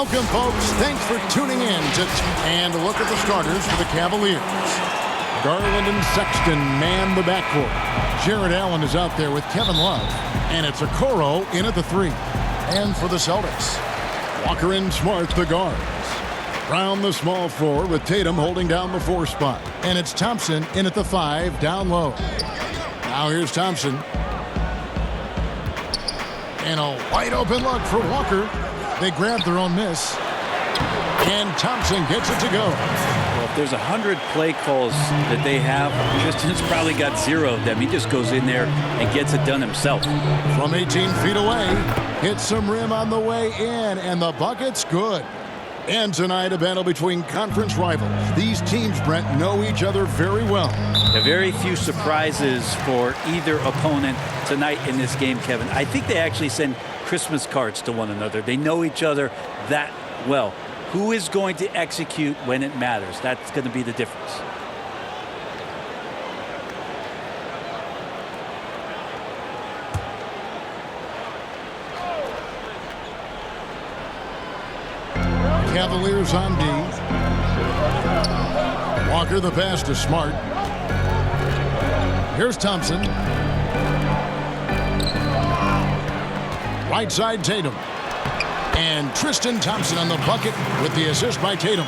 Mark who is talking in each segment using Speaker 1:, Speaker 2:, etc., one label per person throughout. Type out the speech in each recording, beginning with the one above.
Speaker 1: Welcome, folks. Thanks for tuning in and a look at the starters for the Cavaliers. Garland and Sexton man the backcourt. Jared Allen is out there with Kevin Love. And it's Okoro in at the 3. And for the Celtics, Walker and Smart the guards. Brown the small forward with Tatum holding down the 4 spot. And it's Thompson in at the 5 down low. Now here's Thompson. And a wide open look for Walker. They grab their own miss. And Thompson gets it to go.
Speaker 2: Well, if there's 100 play calls that they have, Tristan's probably got 0 of them. He just goes in there and gets it done himself.
Speaker 1: From 18 feet away, hits some rim on the way in, and the bucket's good. And tonight, a battle between conference rivals. These teams, Brent, know each other very well.
Speaker 2: Very few surprises for either opponent tonight in this game, Kevin. I think they actually send Christmas cards to one another. They know each other that well. Who is going to execute when it matters? That's going to be the difference.
Speaker 1: Cavaliers on D. Walker the pass to Smart. Here's Thompson. Right side Tatum. And Tristan Thompson on the bucket with the assist by Tatum.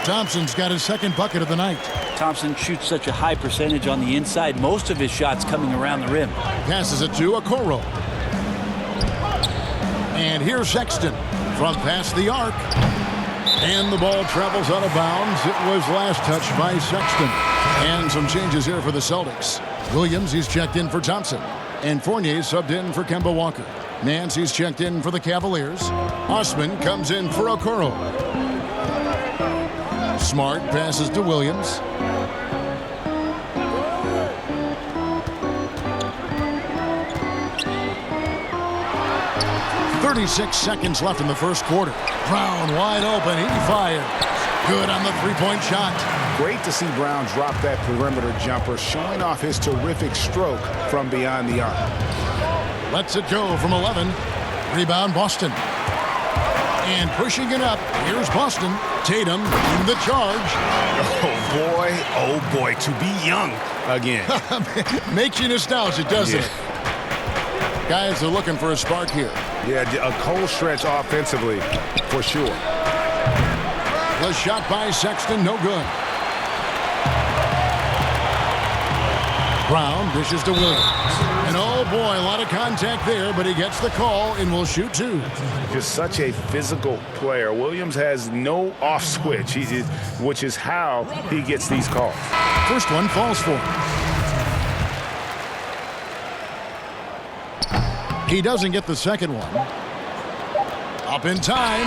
Speaker 1: Thompson's got his 2nd bucket of the night.
Speaker 2: Thompson shoots such a high percentage on the inside. Most of his shots coming around the rim.
Speaker 1: Passes it to Okoro. And here's Sexton from past the arc. And the ball travels out of bounds. It was last touched by Sexton. And some changes here for the Celtics. Williams, he's checked in for Thompson. And Fournier subbed in for Kemba Walker. Nance, he's checked in for the Cavaliers. Osman comes in for Okoro. Smart passes to Williams. "36 seconds left in the first quarter. Brown wide open. He fired. Good on the 3-point shot.
Speaker 3: Great to see Brown drop that perimeter jumper, showing off his terrific stroke from beyond the arc.
Speaker 1: Lets it go from 11. Rebound Boston. And pushing it up, here's Boston. Tatum in the charge.
Speaker 3: Oh boy, to be young again.
Speaker 1: Makes you nostalgic, doesn't it? Guys are looking for a spark here.
Speaker 3: Yeah, a cold stretch offensively, for sure.
Speaker 1: The shot by Sexton, no good. Brown dishes to Williams. And oh boy, a lot of contact there, but he gets the call and will shoot 2.
Speaker 3: Just such a physical player. Williams has no off switch, which is how he gets these calls.
Speaker 1: First one falls for him. He doesn't get the second one. Up in time.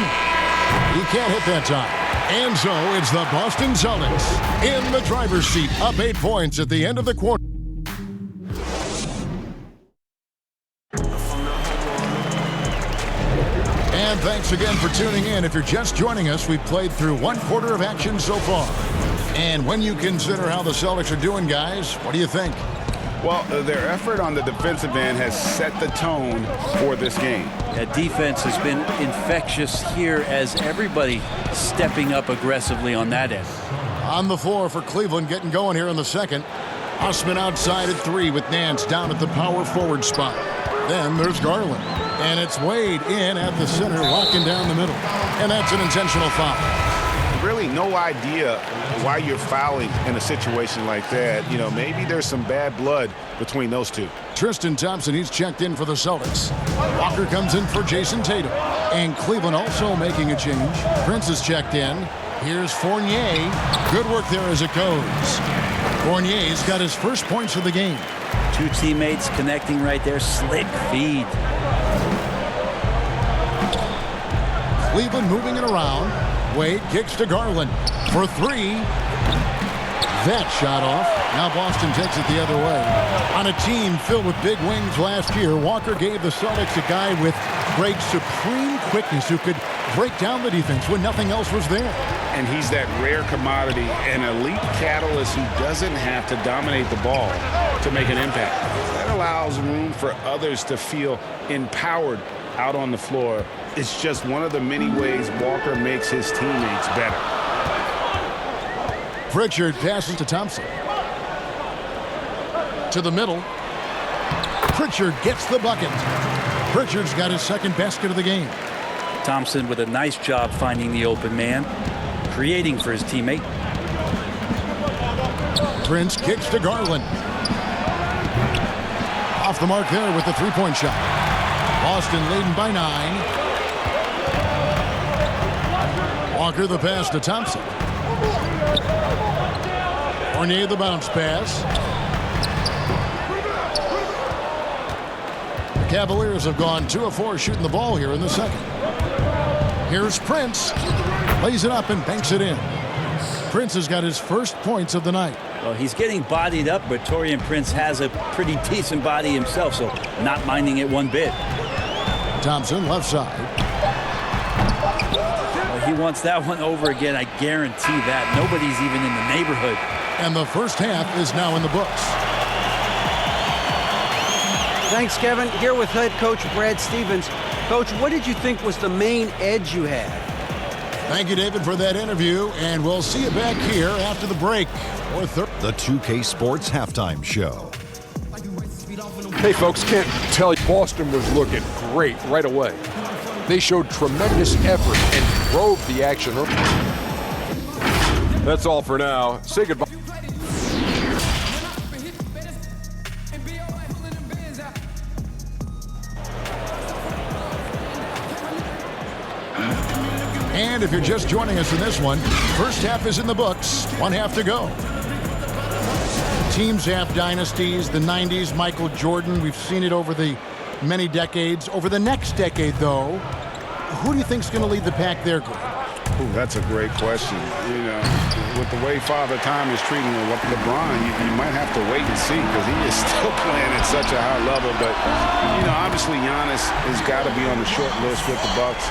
Speaker 1: He can't hit that time. And so it's the Boston Celtics in the driver's seat, up 8 points at the end of the quarter. And thanks again for tuning in. If you're just joining us, we've played through 1 quarter of action so far. And when you consider how the Celtics are doing, guys, what do you think?
Speaker 3: Well, their effort on the defensive end has set the tone for this game.
Speaker 2: That defense has been infectious here as everybody stepping up aggressively on that end.
Speaker 1: On the floor for Cleveland, getting going here in the second. Osman outside at 3 with Nance down at the power forward spot. Then there's Garland. And it's Wade in at the center, locking down the middle. And that's an intentional foul.
Speaker 3: Really no idea why you're fouling in a situation like that. You know, maybe there's some bad blood between those two.
Speaker 1: Tristan Thompson, he's checked in for the Celtics. Walker comes in for Jason Tatum. And Cleveland also making a change. Prince is checked in. Here's Fournier. Good work there as it goes. Fournier's got his first points of the game.
Speaker 2: 2 teammates connecting right there. Slick feed.
Speaker 1: Cleveland moving it around. Wade kicks to Garland for 3. That shot off. Now Boston takes it the other way. On a team filled with big wings last year, Walker gave the Celtics a guy with great supreme quickness who could break down the defense when nothing else was there.
Speaker 3: And he's that rare commodity, an elite catalyst who doesn't have to dominate the ball to make an impact. That allows room for others to feel empowered out on the floor. It's just one of the many ways Walker makes his teammates better.
Speaker 1: Pritchard passes to Thompson. To the middle. Pritchard gets the bucket. Pritchard's got his second basket of the game.
Speaker 2: Thompson with a nice job finding the open man, creating for his teammate.
Speaker 1: Prince kicks to Garland. Off the mark there with the three-point shot. Boston leading by 9. Walker the pass to Thompson. Fournier the bounce pass. The Cavaliers have gone 2 of 4 shooting the ball here in the second. Here's Prince. Lays it up and banks it in. Prince has got his first points of the night.
Speaker 2: Well, he's getting bodied up, but Taurean Prince has a pretty decent body himself, so not minding it one bit.
Speaker 1: Thompson left side.
Speaker 2: Well, he wants that one over again, I guarantee that. Nobody's even in the neighborhood.
Speaker 1: And the first half is now in the books.
Speaker 4: Thanks, Kevin. Here with head coach Brad Stevens. Coach, what did you think was the main edge you had?
Speaker 1: Thank you, David, for that interview, and we'll see you back here after the break.
Speaker 5: The 2K Sports Halftime Show.
Speaker 6: Hey, folks, can't tell you Boston was looking great right away. They showed tremendous effort and drove the action. That's all for now. Say goodbye.
Speaker 1: And if you're just joining us in this one, first half is in the books. 1 half to go. Teams have dynasties. The 90s, Michael Jordan. We've seen it over the many decades. Over the next decade, though, who do you think is going to lead the pack there, Greg?
Speaker 3: Ooh, that's a great question. You know, with the way Father Time is treating LeBron, you might have to wait and see because he is still playing at such a high level. But, you know, obviously Giannis has got to be on the short list with the Bucks.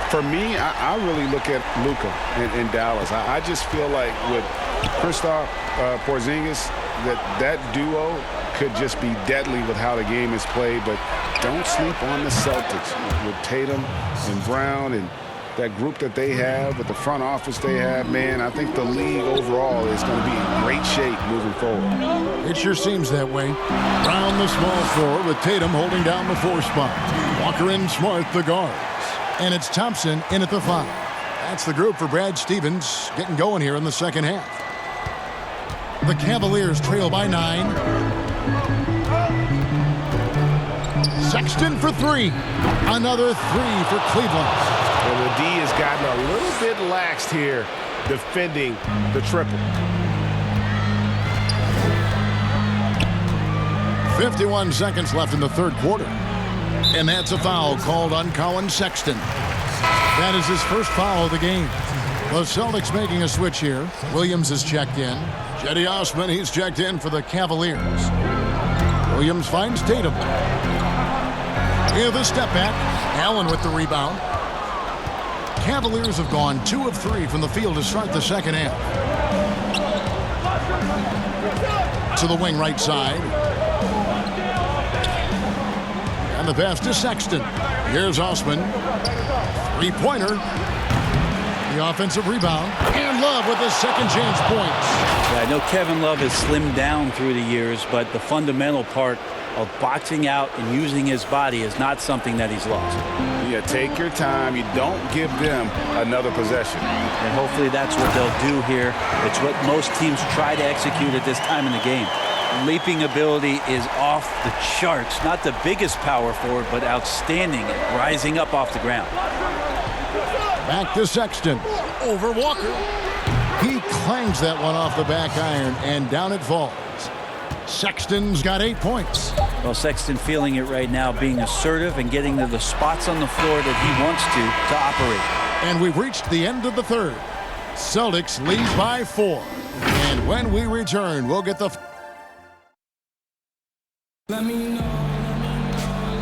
Speaker 3: For me, I really look at Luka in Dallas. I just feel like with Kristaps Porzingis, that duo could just be deadly with how the game is played. But don't sleep on the Celtics with Tatum and Brown and that group that they have, with the front office they have. Man, I think the league overall is going to be in great shape moving forward.
Speaker 1: It sure seems that way. Brown the small forward with Tatum holding down the 4 spot. Walker and Smart the guards. And it's Thompson in at the 5. That's the group for Brad Stevens getting going here in the second half. The Cavaliers trail by 9. Sexton for 3. Another 3 for Cleveland.
Speaker 3: Well, the D has gotten a little bit laxed here defending the triple.
Speaker 1: 51 seconds left in the third quarter. And that's a foul called on Colin Sexton. That is his first foul of the game. The Celtics making a switch here. Williams has checked in. Cedi Osman, he's checked in for the Cavaliers. Williams finds Tatum. Here the step back. Allen with the rebound. Cavaliers have gone 2 of 3 from the field to start the second half. To the wing right side. And the pass to Sexton. Here's Osman. 3-pointer. The offensive rebound. And Love with his second chance points.
Speaker 2: Yeah, I know Kevin Love has slimmed down through the years, but the fundamental part of boxing out and using his body is not something that he's lost.
Speaker 3: Yeah, take your time. You don't give them another possession.
Speaker 2: And hopefully that's what they'll do here. It's what most teams try to execute at this time in the game. Leaping ability is off the charts. Not the biggest power forward, but outstanding at rising up off the ground.
Speaker 1: Back to Sexton. Over Walker. He clangs that one off the back iron, and down it falls. Sexton's got 8 points.
Speaker 2: Well, Sexton feeling it right now, being assertive and getting to the spots on the floor that he wants to operate.
Speaker 1: And we've reached the end of the third. Celtics lead by 4. And when we return, we'll get the...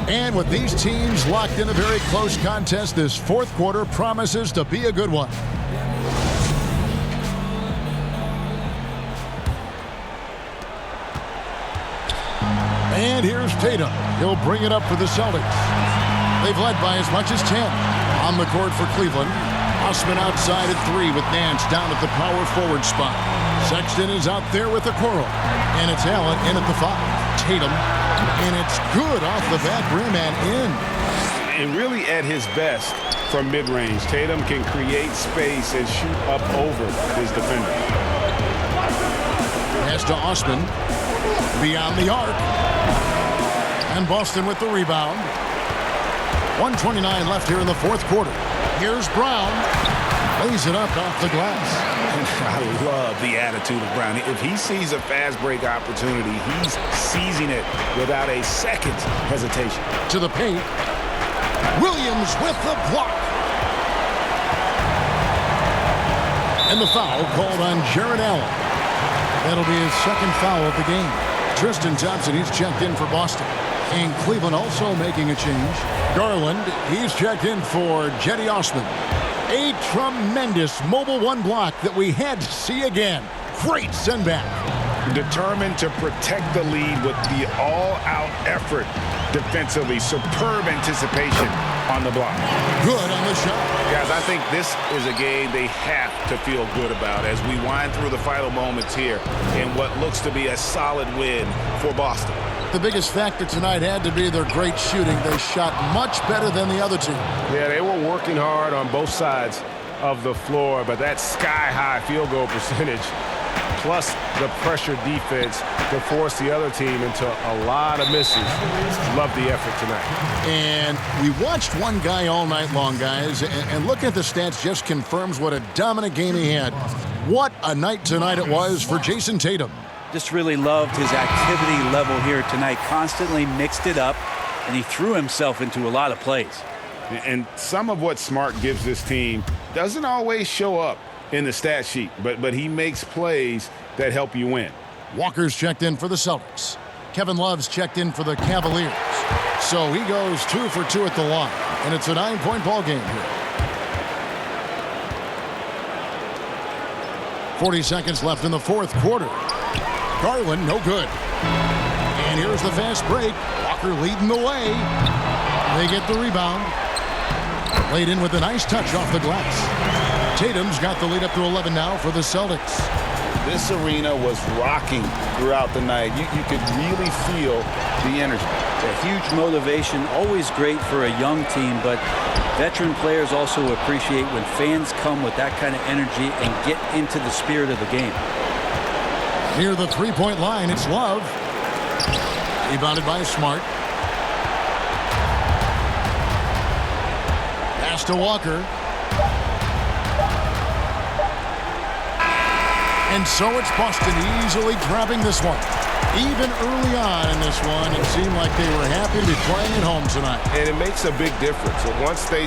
Speaker 1: And with these teams locked in a very close contest, this fourth quarter promises to be a good one. And here's Tatum. He'll bring it up for the Celtics. They've led by as much as 10. On the court for Cleveland. Osman outside at 3 with Nance down at the power forward spot. Sexton is out there with the Okoro. And it's Allen in at the 5. Tatum. And it's good off the back rim and in.
Speaker 3: And really at his best from mid-range. Tatum can create space and shoot up over his defender.
Speaker 1: Pass to Osman. Beyond the arc. And Boston with the rebound. 1:29 left here in the fourth quarter. Here's Brown. Lays it up off the glass.
Speaker 3: I love the attitude of Brown. If he sees a fast break opportunity, he's seizing it without a second's hesitation.
Speaker 1: To the paint. Williams with the block. And the foul called on Jared Allen. That'll be his second foul of the game. Tristan Thompson, he's checked in for Boston. And Cleveland also making a change. Garland, he's checked in for Jetty Osman. A tremendous mobile one block that we had to see again. Great send back.
Speaker 3: Determined to protect the lead with the all-out effort defensively. Superb anticipation on the block.
Speaker 1: Good on the shot.
Speaker 3: Guys, I think this is a game they have to feel good about as we wind through the final moments here in what looks to be a solid win for Boston.
Speaker 1: The biggest factor tonight had to be their great shooting. They shot much better than the other team.
Speaker 3: Yeah, they were working hard on both sides of the floor, but that sky-high field goal percentage plus the pressure defense to force the other team into a lot of misses. Love the effort tonight.
Speaker 1: And we watched one guy all night long, guys, and looking at the stats just confirms what a dominant game he had. What a night tonight it was for Jason Tatum.
Speaker 2: Just really loved his activity level here tonight. Constantly mixed it up, and he threw himself into a lot of plays.
Speaker 3: And some of what Smart gives this team doesn't always show up in the stat sheet, but he makes plays that help you win.
Speaker 1: Walker's checked in for the Celtics. Kevin Love's checked in for the Cavaliers. So he goes 2 for 2 at the line, and it's a 9-point ball game here. 40 seconds left in the fourth quarter. Garland, no good. And here's the fast break. Walker leading the way. They get the rebound. Laid in with a nice touch off the glass. Tatum's got the lead up to 11 now for the Celtics.
Speaker 3: This arena was rocking throughout the night. You could really feel the energy.
Speaker 2: A huge motivation, always great for a young team, but veteran players also appreciate when fans come with that kind of energy and get into the spirit of the game.
Speaker 1: Near the three-point line, it's Love. Rebounded by Smart. Pass to Walker. And so it's Boston easily grabbing this one. Even early on in this one, it seemed like they were happy to be playing at home tonight.
Speaker 3: And it makes a big difference. Once they